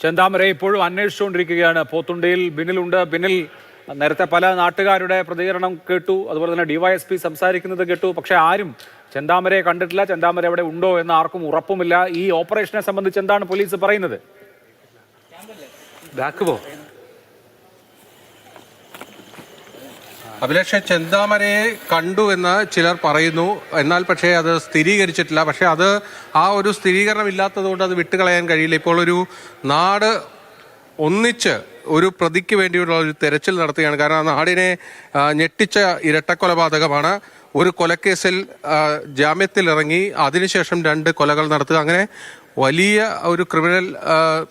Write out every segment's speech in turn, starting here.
ചെന്താമര ഇപ്പോഴും അന്വേഷിച്ചുകൊണ്ടിരിക്കുകയാണ്. പോത്തുണ്ടിയിൽ ബിനിലുണ്ട്. ബിനിൽ, നേരത്തെ പല നാട്ടുകാരുടെ പ്രതികരണം കേട്ടു, അതുപോലെ തന്നെ ഡിവൈഎസ്പി സംസാരിക്കുന്നത് കേട്ടു. പക്ഷെ ആരും ചെന്താമരയെ കണ്ടിട്ടില്ല. ചെന്താമര എവിടെ ഉണ്ടോ എന്ന് ആർക്കും ഉറപ്പുമില്ല. ഈ ഓപ്പറേഷനെ സംബന്ധിച്ച് എന്താണ് പോലീസ് പറയുന്നത്? അഭിലാഷ്, ചെന്താമരയെ കണ്ടു എന്ന് ചിലർ പറയുന്നു, എന്നാൽ പക്ഷേ അത് സ്ഥിരീകരിച്ചിട്ടില്ല. പക്ഷേ അത് ആ ഒരു സ്ഥിരീകരണം ഇല്ലാത്തത് കൊണ്ട് അത് വിട്ടുകളയാൻ കഴിയില്ല. ഇപ്പോൾ ഒരു നാട് ഒന്നിച്ച് ഒരു പ്രതിക്ക് വേണ്ടിയുള്ള ഒരു തെരച്ചിൽ നടത്തുകയാണ്. കാരണം ആ നാടിനെ ഞെട്ടിച്ച ഇരട്ടക്കൊലപാതകമാണ്. ഒരു കൊലക്കേസിൽ ജാമ്യത്തിൽ ഇറങ്ങി അതിനുശേഷം 2 കൊലകൾ നടത്തുക, അങ്ങനെ വലിയ ഒരു ക്രിമിനൽ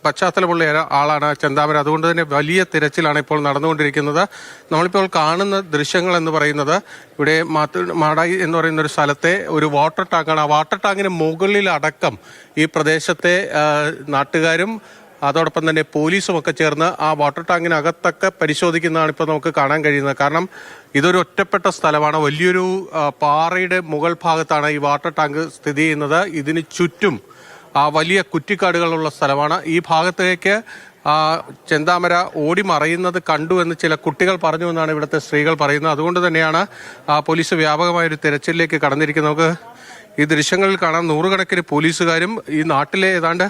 പശ്ചാത്തലമുള്ള ആളാണ് ചെന്താമര. അതുകൊണ്ട് തന്നെ വലിയ തിരച്ചിലാണ് ഇപ്പോൾ നടന്നുകൊണ്ടിരിക്കുന്നത്. നമ്മളിപ്പോൾ കാണുന്ന ദൃശ്യങ്ങൾ എന്ന് പറയുന്നത് ഇവിടെ മാടായി എന്ന് പറയുന്ന ഒരു സ്ഥലത്തെ ഒരു വാട്ടർ ടാങ്കാണ്. ആ വാട്ടർ ടാങ്കിന് മുകളിലടക്കം ഈ പ്രദേശത്തെ നാട്ടുകാരും അതോടൊപ്പം തന്നെ പോലീസും ഒക്കെ ചേർന്ന് ആ വാട്ടർ ടാങ്കിനകത്തൊക്കെ പരിശോധിക്കുന്നതാണ് ഇപ്പോൾ നമുക്ക് കാണാൻ കഴിയുന്നത്. കാരണം ഇതൊരു ഒറ്റപ്പെട്ട സ്ഥലമാണ്. വലിയൊരു പാറയുടെ മുകൾ ഭാഗത്താണ് ഈ വാട്ടർ ടാങ്ക് സ്ഥിതി ചെയ്യുന്നത്. ഇതിന് ചുറ്റും വലിയ കുറ്റിക്കാടുകളുള്ള സ്ഥലമാണ്. ഈ ഭാഗത്തേക്ക് ചെന്താമര ഓടി മറയുന്നത് കണ്ടു എന്ന് ചില കുട്ടികൾ പറഞ്ഞു എന്നാണ് ഇവിടുത്തെ സ്ത്രീകൾ പറയുന്നത്. അതുകൊണ്ട് തന്നെയാണ് പോലീസ് വ്യാപകമായൊരു തെരച്ചിലേക്ക് കടന്നിരിക്കുന്നത്. നമുക്ക് ഈ ദൃശ്യങ്ങളിൽ കാണാം, നൂറുകണക്കിന് പോലീസുകാരും ഈ നാട്ടിലെ ഏതാണ്ട്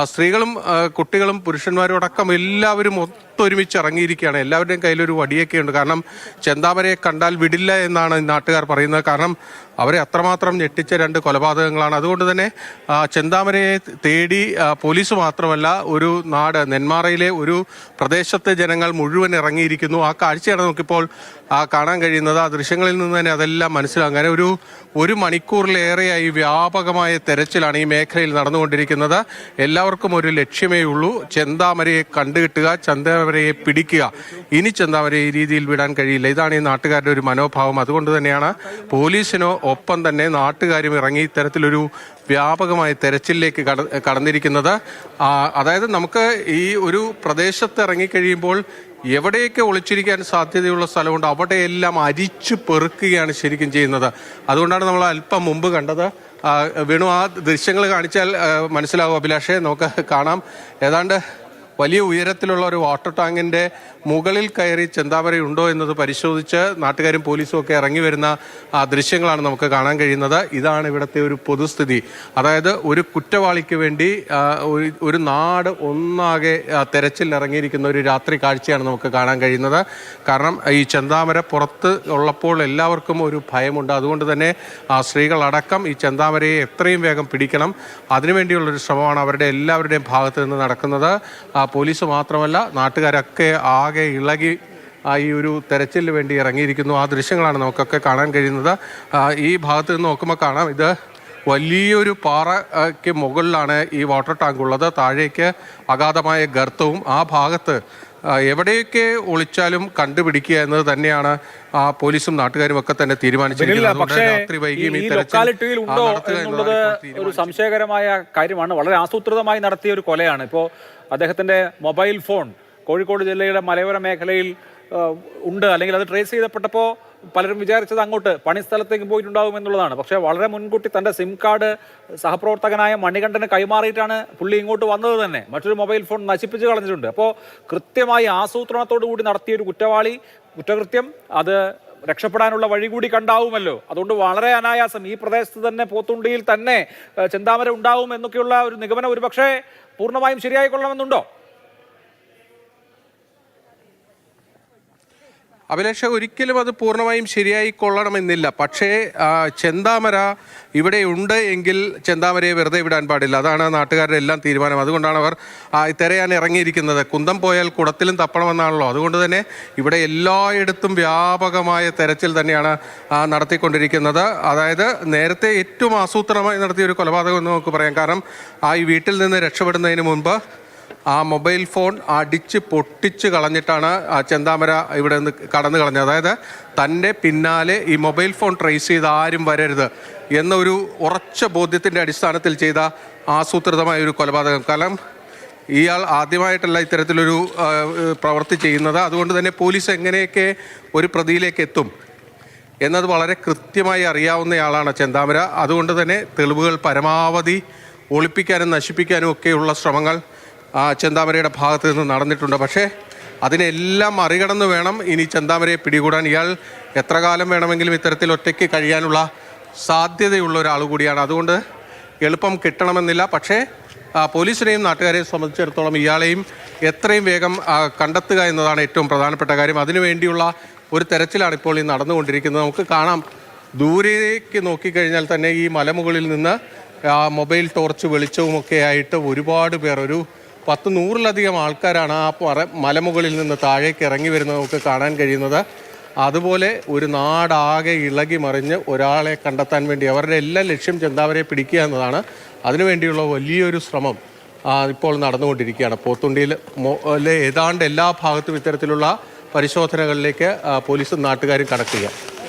സ്ത്രീകളും കുട്ടികളും പുരുഷന്മാരും അടക്കം എല്ലാവരും ഒത്തൊരുമിച്ച് ഇറങ്ങിയിരിക്കുകയാണ്. എല്ലാവരുടെയും കയ്യിലൊരു വടിയൊക്കെ ഉണ്ട്. കാരണം ചെന്താമരയെ കണ്ടാൽ വിടില്ല എന്നാണ് നാട്ടുകാർ പറയുന്നത്. കാരണം അവരെ അത്രമാത്രം ഞെട്ടിച്ച 2 കൊലപാതകങ്ങളാണ്. അതുകൊണ്ട് തന്നെ ചെന്താമരയെ തേടി പോലീസ് മാത്രമല്ല, ഒരു നാട് നെന്മാറയിലെ ഒരു പ്രദേശത്തെ ജനങ്ങൾ മുഴുവൻ ഇറങ്ങിയിരിക്കുന്നു. ആ കാഴ്ചയാണ് നമുക്കിപ്പോൾ കാണാൻ കഴിയുന്നത്. ആ ദൃശ്യങ്ങളിൽ നിന്ന് തന്നെ അതെല്ലാം മനസ്സിലാകും. അങ്ങനെ ഒരു മണിക്കൂറിലേറെയായി വ്യാപകമായ തെരച്ചിലാണ് ഈ മേഖലയിൽ നടന്നുകൊണ്ടിരിക്കുന്നത്. എല്ലാവർക്കും ഒരു ലക്ഷ്യമേ ഉള്ളൂ, ചെന്താമരയെ കണ്ടുകിട്ടുക, ചെന്താമരയെ പിടിക്കുക. ഇനി ചെന്താമരയെ ഈ രീതിയിൽ വിടാൻ കഴിയില്ല. ഇതാണ് ഈ നാട്ടുകാരുടെ ഒരു മനോഭാവം. അതുകൊണ്ട് തന്നെയാണ് പോലീസിനോ ഒപ്പം തന്നെ നാട്ടുകാരും ഇറങ്ങി ഇത്തരത്തിലൊരു വ്യാപകമായ തെരച്ചിലേക്ക് കടന്നിരിക്കുന്നത്. അതായത് നമുക്ക് ഈ ഒരു പ്രദേശത്ത് ഇറങ്ങിക്കഴിയുമ്പോൾ എവിടെയൊക്കെ ഒളിച്ചിരിക്കാൻ സാധ്യതയുള്ള സ്ഥലമുണ്ട് അവിടെയെല്ലാം അരിച്ചു പെറുക്കുകയാണ് ശരിക്കും ചെയ്യുന്നത്. അതുകൊണ്ടാണ് നമ്മൾ അല്പം മുമ്പ് കണ്ടത്. വീണു, ആ ദൃശ്യങ്ങൾ കാണിച്ചാൽ മനസ്സിലാവും അഭിലാഷേ. നമുക്ക് കാണാം, ഏതാണ്ട് വലിയ ഉയരത്തിലുള്ള ഒരു വാട്ടർ ടാങ്കിന്റെ മുകളിൽ കയറി ചെന്താമരയുണ്ടോ എന്നത് പരിശോധിച്ച് നാട്ടുകാരും പോലീസും ഒക്കെ ഇറങ്ങി വരുന്ന ദൃശ്യങ്ങളാണ് നമുക്ക് കാണാൻ കഴിയുന്നത്. ഇതാണ് ഇവിടുത്തെ ഒരു പൊതുസ്ഥിതി. അതായത് ഒരു കുറ്റവാളിക്ക് വേണ്ടി ഒരു നാട് ഒന്നാകെ തെരച്ചിൽ ഇറങ്ങിയിരിക്കുന്ന ഒരു രാത്രി കാഴ്ചയാണ് നമുക്ക് കാണാൻ കഴിയുന്നത്. കാരണം ഈ ചെന്താമര പുറത്ത് ഉള്ളപ്പോൾ എല്ലാവർക്കും ഒരു ഭയമുണ്ട്. അതുകൊണ്ട് തന്നെ സ്ത്രീകളടക്കം ഈ ചെന്താമരയെ എത്രയും വേഗം പിടിക്കണം, അതിനുവേണ്ടിയുള്ളൊരു ശ്രമമാണ് അവരുടെ എല്ലാവരുടെയും ഭാഗത്ത് നിന്ന് നടക്കുന്നത്. പോലീസ് മാത്രമല്ല, നാട്ടുകാരൊക്കെ ആകെ ഇളകി ഈ ഒരു തെരച്ചിലിന് വേണ്ടി ഇറങ്ങിയിരിക്കുന്നു. ആ ദൃശ്യങ്ങളാണ് നമുക്കൊക്കെ കാണാൻ കഴിയുന്നത്. ഈ ഭാഗത്ത് നിന്ന് നോക്കുമ്പോൾ കാണാം, ഇത് വലിയൊരു പാറയ്ക്ക് മുകളിലാണ് ഈ വാട്ടർ ടാങ്ക് ഉള്ളത്. താഴേക്ക് അഗാധമായ ഗർത്തവും. ആ ഭാഗത്ത് എവിടെയൊക്കെ ഒളിച്ചാലും കണ്ടുപിടിക്കുക എന്നത് തന്നെയാണ് പോലീസും നാട്ടുകാരും ഒക്കെ തന്നെ തീരുമാനിച്ചിരിക്കുന്നത്. രാത്രി വൈകിയും ഈ ലൊക്കാലിറ്റിയിൽ ഉണ്ടോ എന്നുള്ളത് ഒരു സംശയകരമായ കാര്യമാണ്. വളരെ ആസൂത്രിതമായി നടത്തിയ ഒരു കൊലയാണ്. ഇപ്പോൾ അദ്ദേഹത്തിന്റെ മൊബൈൽ ഫോൺ കോഴിക്കോട് ജില്ലയുടെ മലയോര മേഖലയിൽ ഉണ്ട്, അല്ലെങ്കിൽ അത് ട്രേസ് ചെയ്തപ്പെട്ടപ്പോൾ പലരും വിചാരിച്ചത് അങ്ങോട്ട് പണിസ്ഥലത്തേക്ക് പോയിട്ടുണ്ടാകും എന്നുള്ളതാണ്. പക്ഷേ വളരെ മുൻകൂട്ടി തൻ്റെ സിം കാർഡ് സഹപ്രവർത്തകനായ മണികണ്ഠന് കൈമാറിയിട്ടാണ് പുള്ളി ഇങ്ങോട്ട് വന്നത് തന്നെ. മറ്റൊരു മൊബൈൽ ഫോൺ നശിപ്പിച്ച് കളഞ്ഞിട്ടുണ്ട്. അപ്പോൾ കൃത്യമായി ആസൂത്രണത്തോടു കൂടി നടത്തിയൊരു കുറ്റകൃത്യം അത് രക്ഷപ്പെടാനുള്ള വഴി കൂടി കണ്ടാവുമല്ലോ. അതുകൊണ്ട് വളരെ അനായാസം ഈ പ്രദേശത്ത് തന്നെ, പോത്തുണ്ടിയിൽ തന്നെ ചെന്താമര ഉണ്ടാവും എന്നൊക്കെയുള്ള ഒരു നിഗമനം ഒരുപക്ഷെ പൂർണ്ണമായും ശരിയായിക്കൊള്ളണമെന്നുണ്ടോ? അഭിലാഷ, ഒരിക്കലും അത് പൂർണ്ണമായും ശരിയായി കൊള്ളണമെന്നില്ല. പക്ഷേ ചെന്താമര ഇവിടെ ഉണ്ട് എങ്കിൽ ചെന്താമരയെ വെറുതെ വിടാൻ പാടില്ല. അതാണ് നാട്ടുകാരുടെ എല്ലാം തീരുമാനം. അതുകൊണ്ടാണ് അവർ തിരയാൻ ഇറങ്ങിയിരിക്കുന്നത്. കുന്തം പോയാൽ കുടത്തിലും തപ്പണമെന്നാണല്ലോ. അതുകൊണ്ട് തന്നെ ഇവിടെ എല്ലായിടത്തും വ്യാപകമായ തെരച്ചിൽ തന്നെയാണ് നടത്തിക്കൊണ്ടിരിക്കുന്നത്. അതായത് നേരത്തെ ഏറ്റവും ആസൂത്രണമായി നടത്തിയ ഒരു കൊലപാതകം എന്ന് നമുക്ക് പറയാം. കാരണം ഈ വീട്ടിൽ നിന്ന് രക്ഷപ്പെടുന്നതിന് മുൻപ് ആ മൊബൈൽ ഫോൺ അടിച്ച് പൊട്ടിച്ച് കളഞ്ഞിട്ടാണ് ചെന്താമര ഇവിടെ നിന്ന് കടന്നു കളഞ്ഞത്. അതായത് തൻ്റെ പിന്നാലെ ഈ മൊബൈൽ ഫോൺ ട്രേസ് ചെയ്ത് ആരും വരരുത് എന്നൊരു ഉറച്ച ബോധ്യത്തിൻ്റെ അടിസ്ഥാനത്തിൽ ചെയ്ത ആസൂത്രിതമായ ഒരു കൊലപാതകം. കാരണം ഇയാൾ ആദ്യമായിട്ടല്ല ഇത്തരത്തിലൊരു പ്രവൃത്തി ചെയ്യുന്നത്. അതുകൊണ്ട് തന്നെ പോലീസ് എങ്ങനെയൊക്കെ ഒരു പ്രതിയിലേക്ക് എത്തും എന്നത് വളരെ കൃത്യമായി അറിയാവുന്നയാളാണ് ചെന്താമര. അതുകൊണ്ട് തന്നെ തെളിവുകൾ പരമാവധി ഒളിപ്പിക്കാനും നശിപ്പിക്കാനും ഒക്കെയുള്ള ശ്രമങ്ങൾ ചെന്താമരയുടെ ഭാഗത്ത് നിന്ന് നടന്നിട്ടുണ്ട്. പക്ഷേ അതിനെല്ലാം മറികടന്ന് വേണം ഇനി ചെന്താമരയെ പിടികൂടാൻ. ഇയാൾ എത്ര കാലം വേണമെങ്കിലും ഇത്തരത്തിൽ ഒറ്റയ്ക്ക് കഴിയാനുള്ള സാധ്യതയുള്ള ഒരാൾ കൂടിയാണ്. അതുകൊണ്ട് എളുപ്പം കിട്ടണമെന്നില്ല. പക്ഷേ പോലീസിനെയും നാട്ടുകാരെയും സംബന്ധിച്ചിടത്തോളം ഇയാളെയും എത്രയും വേഗം കണ്ടെത്തുക എന്നതാണ് ഏറ്റവും പ്രധാനപ്പെട്ട കാര്യം. അതിനുവേണ്ടിയുള്ള ഒരു തെരച്ചിലാണ് ഇപ്പോൾ ഈ നടന്നുകൊണ്ടിരിക്കുന്നത്. നമുക്ക് കാണാം, ദൂരേക്ക് നോക്കിക്കഴിഞ്ഞാൽ തന്നെ ഈ മലമുകളിൽ നിന്ന് മൊബൈൽ ടോർച്ച് വെളിച്ചവുമൊക്കെ ആയിട്ട് ഒരുപാട് പേർ, ഒരു 100-100-ലധികം ആൾക്കാരാണ് ആ മലമുകളിൽ നിന്ന് താഴേക്ക് ഇറങ്ങി വരുന്നത് നമുക്ക് കാണാൻ കഴിയുന്നത്. അതുപോലെ ഒരു നാടാകെ ഇളകി മറിഞ്ഞ് ഒരാളെ കണ്ടെത്താൻ വേണ്ടി അവരുടെ എല്ലാ ലക്ഷ്യം ചെന്താമരയെ പിടിക്കുക എന്നതാണ്. അതിനുവേണ്ടിയുള്ള വലിയൊരു ശ്രമം ഇപ്പോൾ നടന്നുകൊണ്ടിരിക്കുകയാണ്. പോത്തുണ്ടിയിൽ ഏതാണ്ട് എല്ലാ ഭാഗത്തും ഇത്തരത്തിലുള്ള പരിശോധനകളിലേക്ക് പോലീസും നാട്ടുകാരും കടക്കുക.